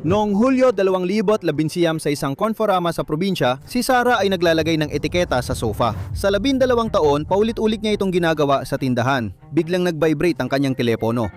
Noong Hulyo 2019 sa isang Conforama sa probinsya, si Sarah ay naglalagay ng etiketa sa sofa. Sa 12 taon, paulit-ulit niya itong ginagawa sa tindahan. Biglang nag-vibrate ang kanyang telepono.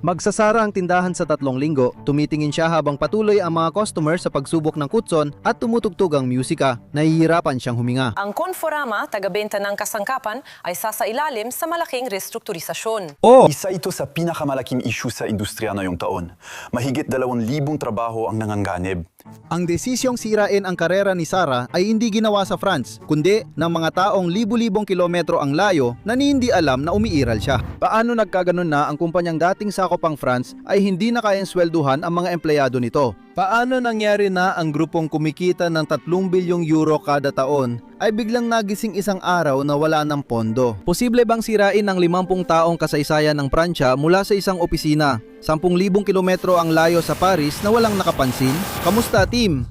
Magsasara ang tindahan sa 3 linggo, tumitingin siya habang patuloy ang mga customer sa pagsubok ng kutson at tumutugtog ang musika. Nahihirapan siyang huminga. Ang Conforama, taga-benta ng kasangkapan, ay sasailalim sa malaking restrukturisasyon. Isa ito sa pinakamalaking issue sa industriya ngayong taon. Mahigit 2,000 trabaho ang nanganganib. Ang desisyong sirain ang karera ni Sarah ay hindi ginawa sa France, kundi ng mga taong libu-libong kilometro ang layo na hindi alam na umiiral siya. Paano nagkaganon na ang kumpanyang dating sakopang France ay hindi na kayang swelduhan ang mga empleyado nito? Paano nangyari na ang grupong kumikita ng 3 bilyong euro kada taon ay biglang nagising isang araw na wala ng pondo? Posible bang sirain ng 50 taong kasaysayan ng Pransya mula sa isang opisina? 10,000 kilometro ang layo sa Paris na walang nakapansin? Kamusta, team?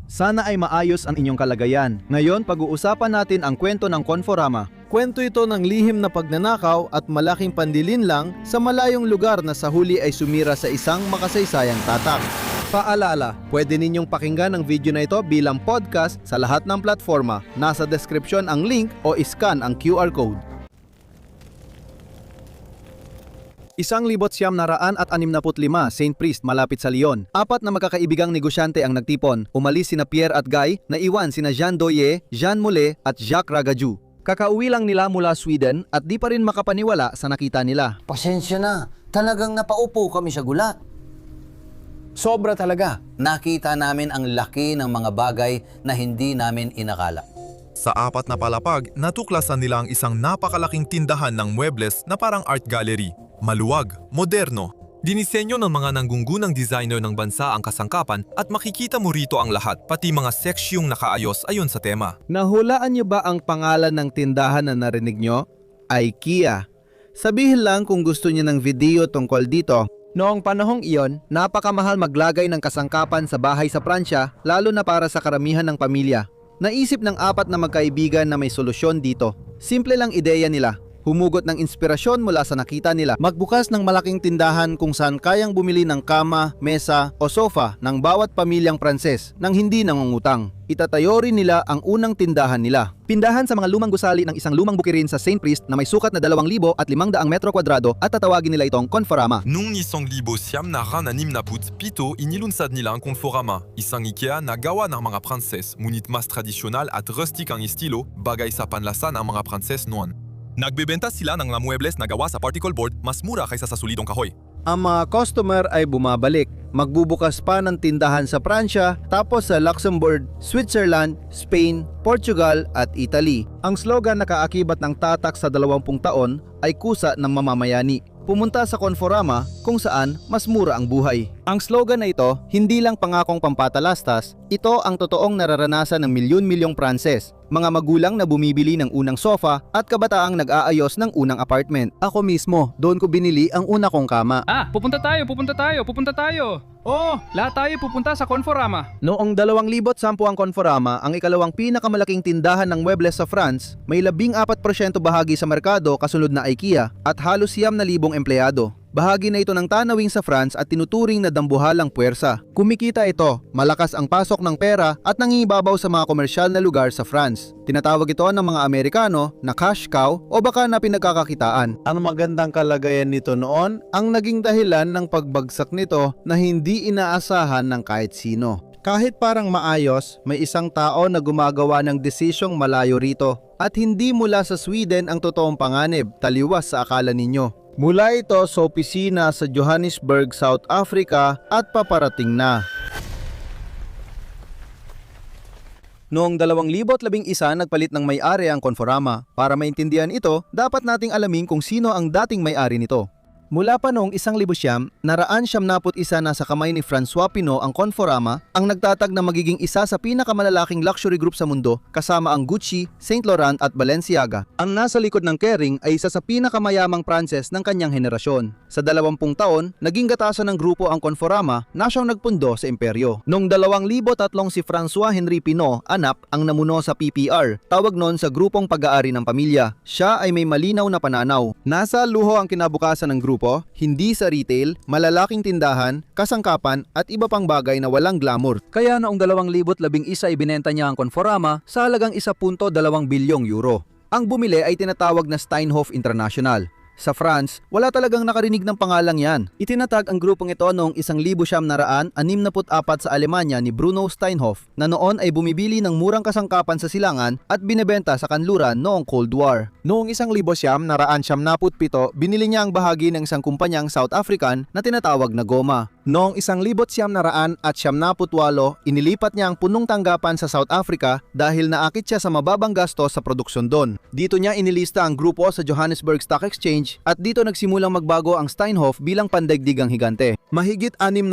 Sana ay maayos ang inyong kalagayan. Ngayon, pag-uusapan natin ang kwento ng Conforama. Kwento ito ng lihim na pagnanakaw at malaking pandilin lang sa malayong lugar na sa huli ay sumira sa isang makasaysayang tatak. Paalala, pwede ninyong pakinggan ang video na ito bilang podcast sa lahat ng platforma. Nasa description ang link o iscan ang QR code. 1965 St. Priest malapit sa Lyon. 4 na magkakaibigang negosyante ang nagtipon. Umalis sina Pierre at Guy, naiwan sina Jean Doye, Jean Mollet at Jacques Ragaju. Kakauwi lang nila mula Sweden at di pa rin makapaniwala sa nakita nila. Pasensya na, talagang napaupo kami sa gulat. Sobra talaga. Nakita namin ang laki ng mga bagay na hindi namin inakala. Sa 4 na palapag, natuklasan nila ang isang napakalaking tindahan ng muebles na parang art gallery. Maluwag, moderno. Dinisenyo ng mga nanggunggunang designer ng bansa ang kasangkapan at makikita mo rito ang lahat, pati mga seksyong nakaayos ayon sa tema. Nahulaan niyo ba ang pangalan ng tindahan na narinig nyo? IKEA. Sabihin lang kung gusto niyo ng video tungkol dito. Noong panahong iyon, napakamahal maglagay ng kasangkapan sa bahay sa Pransya, lalo na para sa karamihan ng pamilya. Naisip ng 4 na magkaibigan na may solusyon dito. Simple lang ideya nila. Humugot ng inspirasyon mula sa nakita nila. Magbukas ng malaking tindahan kung saan kayang bumili ng kama, mesa o sofa ng bawat pamilyang Pranses nang hindi nangungutang. Itatayo rin nila ang unang tindahan nila. Pindahan sa mga lumang gusali ng isang lumang bukirin sa St. Priest na may sukat na 2,500 metro kwadrado at tatawagin nila itong Conforama. Nung isang libo siyam na anim na pito, inilunsad nila ang Conforama, isang IKEA na gawa ng mga Pranses, ngunit mas tradisyonal at rustic ang estilo, bagay sa panlasa ng mga Pranses noon. Nagbebenta sila ng mga muebles na gawa sa particle board mas mura kaysa sa solidong kahoy. Ang mga customer ay bumabalik. Magbubukas pa ng tindahan sa Pransya, tapos sa Luxembourg, Switzerland, Spain, Portugal at Italy. Ang slogan na kaakibat ng tatak sa 20 taon ay kusa ng mamamayani. Pumunta sa Conforama kung saan mas mura ang buhay. Ang slogan na ito, hindi lang pangakong pampatalastas, ito ang totoong nararanasan ng milyon-milyong Pranses. Mga magulang na bumibili ng unang sofa at kabataang nag-aayos ng unang apartment. Ako mismo, doon ko binili ang una kong kama. Pupunta tayo. Lahat tayo pupunta sa Conforama. Noong 2010 ang Conforama, ang ikalawang pinakamalaking tindahan ng muebles sa France, may 14% bahagi sa merkado kasunod na IKEA at halos 9,000 empleyado. Bahagi na ito ng tanawing sa France at tinuturing na dambuhalang puwersa. Kumikita ito, malakas ang pasok ng pera at nangingibabaw sa mga komersyal na lugar sa France. Tinatawag ito ng mga Amerikano na cash cow o baka na pinagkakakitaan. Ang magandang kalagayan nito noon ang naging dahilan ng pagbagsak nito na hindi inaasahan ng kahit sino. Kahit parang maayos, may isang tao na gumagawa ng desisyong malayo rito. At hindi mula sa Sweden ang totoong panganib, taliwas sa akala ninyo. Mula ito sa opisina sa Johannesburg, South Africa at paparating na. Noong 2011 nagpalit ng may-ari ang Conforama. Para maintindihan ito, dapat nating alamin kung sino ang dating may-ari nito. Mula pa noong 1971 na sa kamay ni François Pinault ang Conforama, ang nagtatag na magiging isa sa pinakamalalaking luxury group sa mundo kasama ang Gucci, Saint Laurent at Balenciaga. Ang nasa likod ng Kering ay isa sa pinakamayamang Pranses ng kanyang henerasyon. Sa 20 taon, naging gatasan ng grupo ang Conforama na siyang nagpundo sa imperyo. Noong 2003 si François Henri Pinault, anak, ang namuno sa PPR, tawag noon sa grupong pag-aari ng pamilya. Siya ay may malinaw na pananaw. Nasa luho ang kinabukasan ng grupo. grupo, hindi sa retail, malalaking tindahan, kasangkapan at iba pang bagay na walang glamour. Kaya noong 2011 ibinenta niya ang Conforama sa halagang 1.2 bilyong euro. Ang bumili ay tinatawag na Steinhoff International. Sa France, wala talagang nakarinig ng pangalang yan. Itinatag ang grupong ito noong 1964 sa Alemanya ni Bruno Steinhoff na noon ay bumibili ng murang kasangkapan sa silangan at binebenta sa kanluran noong Cold War. Noong 1977, binili niya ang bahagi ng isang kumpanyang South African na tinatawag na Goma. Noong 1978, inilipat niya ang punong tanggapan sa South Africa dahil naakit siya sa mababang gastos sa produksyon doon. Dito niya inilista ang grupo sa Johannesburg Stock Exchange at dito nagsimulang magbago ang Steinhoff bilang pandaigdigang higante. Mahigit 6,500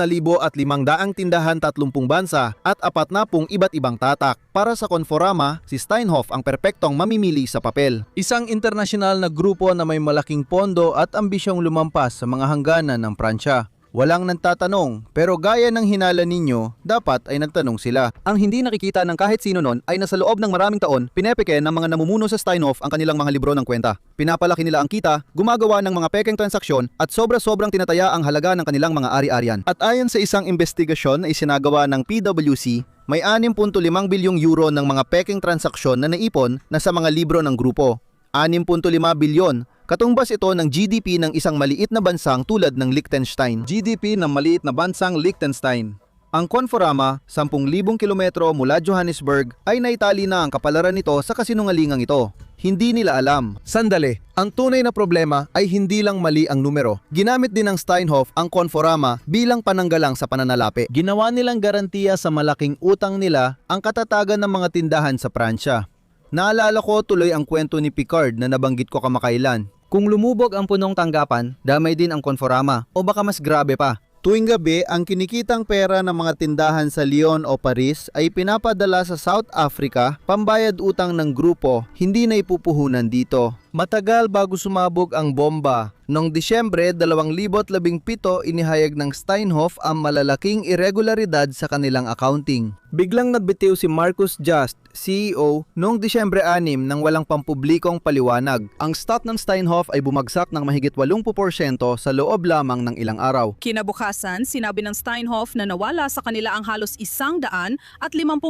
tindahan 30 bansa at 40 iba't ibang tatak. Para sa Conforama, si Steinhoff ang perpektong mamimili sa papel. Isang internasyonal na grupo na may malaking pondo at ambisyong lumampas sa mga hangganan ng Pransya. Walang nagtatanong, pero gaya ng hinala ninyo, dapat ay nagtanong sila. Ang hindi nakikita ng kahit sino nun ay nasa loob ng maraming taon, pinepeke ng mga namumuno sa Steinhoff ang kanilang mga libro ng kwenta. Pinapalaki nila ang kita, gumagawa ng mga pekeng transaksyon at sobra-sobrang tinataya ang halaga ng kanilang mga ari-arian. At ayon sa isang investigasyon na isinagawa ng PwC, may 6.5 bilyong euro ng mga pekeng transaksyon na naipon na sa mga libro ng grupo. 6.5 bilyon. Katumbas ito ng GDP ng isang maliit na bansang tulad ng Liechtenstein. GDP ng maliit na bansang Liechtenstein. Ang Conforama, 10,000 kilometro mula Johannesburg, ay naitali na ang kapalaran nito sa kasinungalingang ito. Hindi nila alam. Sandali, ang tunay na problema ay hindi lang mali ang numero. Ginamit din ng Steinhoff ang Conforama bilang pananggalang sa pananalapi. Ginawa nilang garantiya sa malaking utang nila ang katatagan ng mga tindahan sa Pransya. Naalala ko tuloy ang kwento ni Picard na nabanggit ko kamakailan. Kung lumubog ang punong tanggapan, damay din ang Conforama o baka mas grabe pa. Tuwing gabi, ang kinikitang pera ng mga tindahan sa Lyon o Paris ay pinapadala sa South Africa, pambayad utang ng grupo, hindi na ipupuhunan dito. Matagal bago sumabog ang bomba. Noong Disyembre 2017, inihayag ng Steinhoff ang malalaking irregularidad sa kanilang accounting. Biglang nagbitiw si Marcus Just, CEO, noong Disyembre 6 nang walang pampublikong paliwanag. Ang stock ng Steinhoff ay bumagsak ng mahigit 80% sa loob lamang ng ilang araw. Kinabukasan, sinabi ng Steinhoff na nawala sa kanila ang halos 150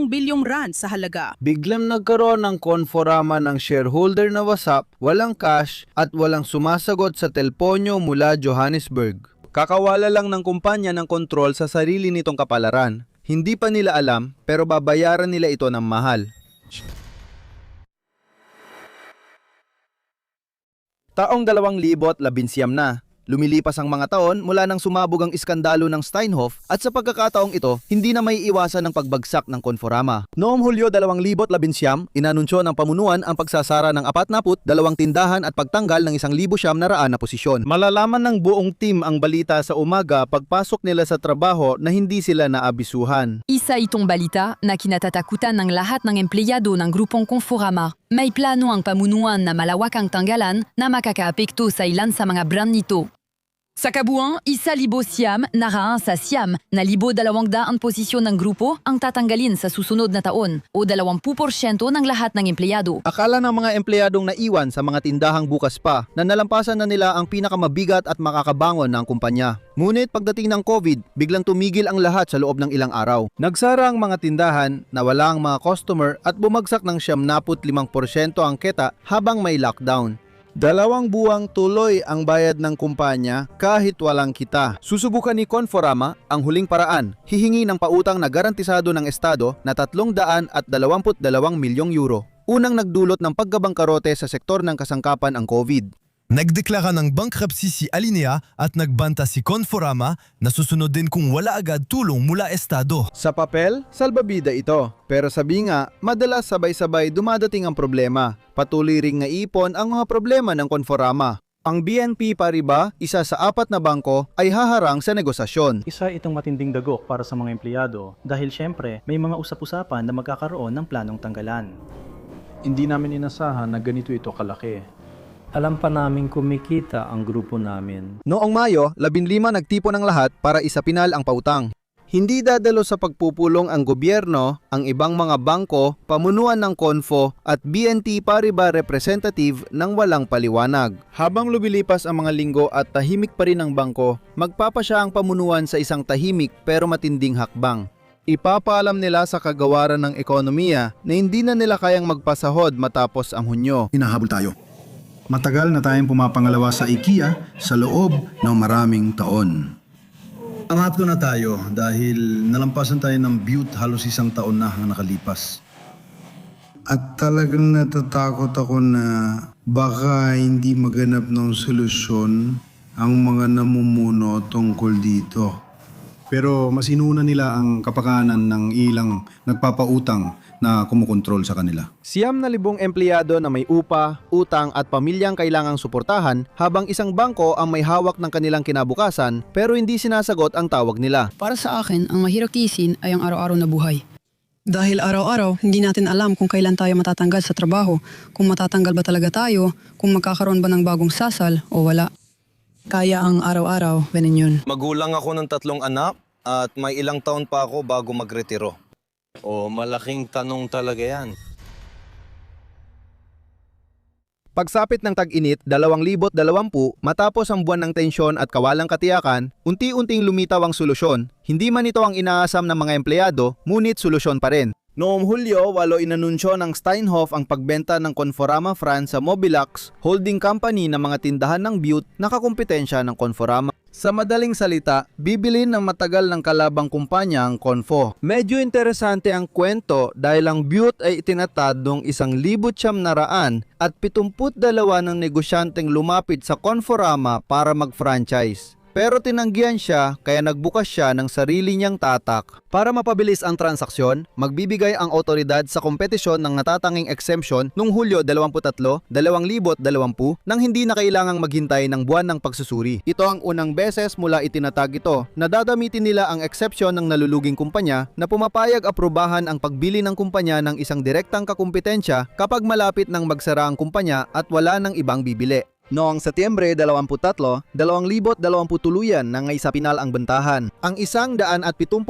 bilyong rand sa halaga. Biglang nagkaroon ng Conforama ng shareholder na wasap, walang cash at walang sumasagot sa teleponyo mula Johannesburg. Kakawala lang ng kumpanya ng kontrol sa sarili nitong kapalaran. Hindi pa nila alam pero babayaran nila ito ng mahal. Taong 2019 na. Lumilipas ang mga taon mula nang sumabog ang iskandalo ng Steinhoff at sa pagkakataong ito, hindi na may iwasan ng pagbagsak ng Conforama. Noong Hulyo 2019, inanunsyo ng pamunuan ang pagsasara ng 42 tindahan at pagtanggal ng 1,900 na posisyon. Malalaman ng buong team ang balita sa umaga pagpasok nila sa trabaho na hindi sila naabisuhan. Isa itong balita na kinatatakutan ng lahat ng empleyado ng grupong Conforama. May plano ang pamunuan na malawakang tanggalan na makakaapekto sa ilan sa mga brand nito. Sa kabuuan, isa libo siyam naraan sa siyam na 200 posisyon ng grupo ang tatanggalin sa susunod na taon o 20% ng lahat ng empleyado. Akala ng mga empleyadong naiwan sa mga tindahang bukas pa na nalampasan na nila ang pinakamabigat at makakabangon ng kumpanya. Ngunit pagdating ng COVID, biglang tumigil ang lahat sa loob ng ilang araw. Nagsara ang mga tindahan, nawala ang mga customer at bumagsak ng 75% ang kita habang may lockdown. 2 buwang tuloy ang bayad ng kumpanya kahit walang kita. Susubukan ni Conforama ang huling paraan, hihingi ng pautang na garantisado ng Estado na 322 milyong euro. Unang nagdulot ng paggabangkarote sa sektor ng kasangkapan ang COVID. Nagdeklara ng bankruptcy si Alinea at nagbanta si Conforama na susunod din kung wala agad tulong mula Estado. Sa papel, salbabida ito. Pero sabi nga, madalas sabay-sabay dumadating ang problema. Patuloy ring naipon ang mga problema ng Conforama. Ang BNP Paribas, isa sa 4 na bangko, ay haharang sa negosasyon. Isa itong matinding dagok para sa mga empleyado dahil syempre may mga usap-usapan na magkakaroon ng planong tanggalan. Hindi namin inasahan na ganito ito kalaki. Alam pa namin kumikita ang grupo namin. Noong Mayo, 15 nagtipon ang lahat para isapinal ang pautang. Hindi dadalo sa pagpupulong ang gobyerno, ang ibang mga bangko, pamunuan ng Confo at BNP Paribas representative ng walang paliwanag. Habang lumilipas ang mga linggo at tahimik pa rin ang bangko, magpapasya ang pamunuan sa isang tahimik pero matinding hakbang. Ipapaalam nila sa kagawaran ng ekonomiya na hindi na nila kayang magpasahod matapos ang Hunyo. Hinahabol tayo. Matagal na tayong pumapangalawa sa IKEA sa loob ng maraming taon. Angatlo na tayo dahil nalampasan tayo ng Butte halos isang taon na ang nakalipas. At talagang natatakot ako na baka hindi maganap ng solusyon ang mga namumuno tungkol dito. Pero mas inuna nila ang kapakanan ng ilang nagpapautang na kumukontrol sa kanila. 9,000 empleyado na may upa, utang at pamilyang kailangang suportahan habang isang bangko ang may hawak ng kanilang kinabukasan pero hindi sinasagot ang tawag nila. Para sa akin, ang mahirap tiisin ay ang araw-araw na buhay. Dahil araw-araw, hindi natin alam kung kailan tayo matatanggal sa trabaho, kung matatanggal ba talaga tayo, kung magkakaroon ba ng bagong sasal o wala. Kaya ang araw-araw, ganun yun. Magulang ako ng 3 anak at may ilang taon pa ako bago magretiro. Malaking tanong talaga yan. Pagsapit ng tag-init 2020 matapos ang buwan ng tensyon at kawalang katiyakan, unti-unting lumitaw ang solusyon. Hindi man ito ang inaasam ng mga empleyado, ngunit solusyon pa rin. Noong Hulyo, inanunsyo ng Steinhoff ang pagbenta ng Conforama France sa Mobilax, holding company ng mga tindahan ng Butte na kakumpetensya ng Conforama. Sa madaling salita, bibilin ng matagal ng kalabang kumpanya ang Confo. Medyo interesante ang kwento dahil ang Butte ay itinatad noong 1972 at 72 ng negosyanteng lumapit sa Conforama para mag-franchise. Pero tinanggihan siya kaya nagbukas siya ng sarili niyang tatak. Para mapabilis ang transaksyon, magbibigay ang otoridad sa kompetisyon ng natatanging exemption noong Hulyo 23, 2020 nang hindi na kailangang maghintay ng buwan ng pagsusuri. Ito ang unang beses mula itinatag ito na dadamitin nila ang exception ng naluluging kumpanya na pumapayag aprubahan ang pagbili ng kumpanya ng isang direktang kakumpetensya kapag malapit ng magsara ang kumpanya at wala ng ibang bibili. Noong Setyembre 23, 2020 tuluyan na ngaisapinal ang bentahan. Ang 170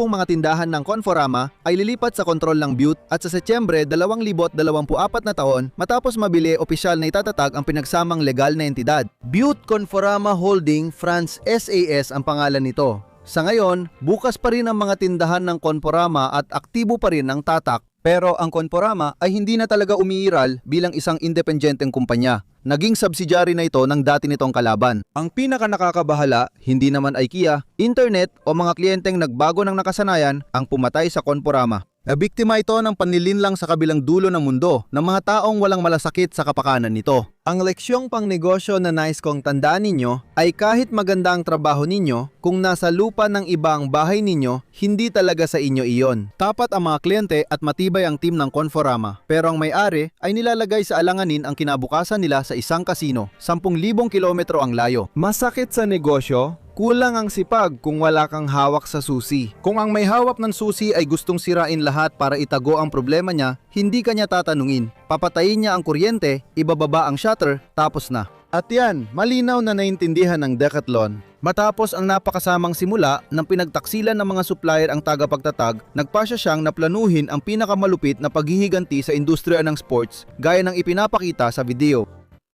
mga tindahan ng Conforama ay lilipat sa kontrol ng Butte at sa Setyembre 2024 na taon matapos mabili opisyal na itatatag ang pinagsamang legal na entidad. Butte Conforama Holding France SAS ang pangalan nito. Sa ngayon, bukas pa rin ang mga tindahan ng Conforama at aktibo pa rin ang tatak. Pero ang Conforama ay hindi na talaga umiiral bilang isang independenteng kumpanya. Naging subsidiary na ito ng dati nitong kalaban. Ang pinaka nakakabahala, hindi naman IKEA, internet o mga kliyenteng nagbago ng nakasanayan ang pumatay sa Conforama. Biktima ito ng panlilinlang sa kabilang dulo ng mundo ng mga taong walang malasakit sa kapakanan nito. Ang leksyong pangnegosyo na nais kong tandaan ninyo ay kahit maganda ang trabaho ninyo, kung nasa lupa ng iba ang bahay ninyo, hindi talaga sa inyo iyon. Tapat ang mga kliyente at matibay ang team ng Conforama. Pero ang may-ari ay nilalagay sa alanganin ang kinabukasan nila sa isang kasino, 10,000 kilometro ang layo. Masakit sa negosyo, kulang ang sipag kung wala kang hawak sa susi. Kung ang may hawak ng susi ay gustong sirain lahat para itago ang problema niya, hindi kanya tatanungin. Papatayin niya ang kuryente, ibababa ang shutter, tapos na. At yan, malinaw na naintindihan ng Decathlon. Matapos ang napakasamang simula ng pinagtaksilan ng mga supplier ang tagapagtatag, nagpasya siyang naplanuhin ang pinakamalupit na paghihiganti sa industriya ng sports gaya ng ipinapakita sa video.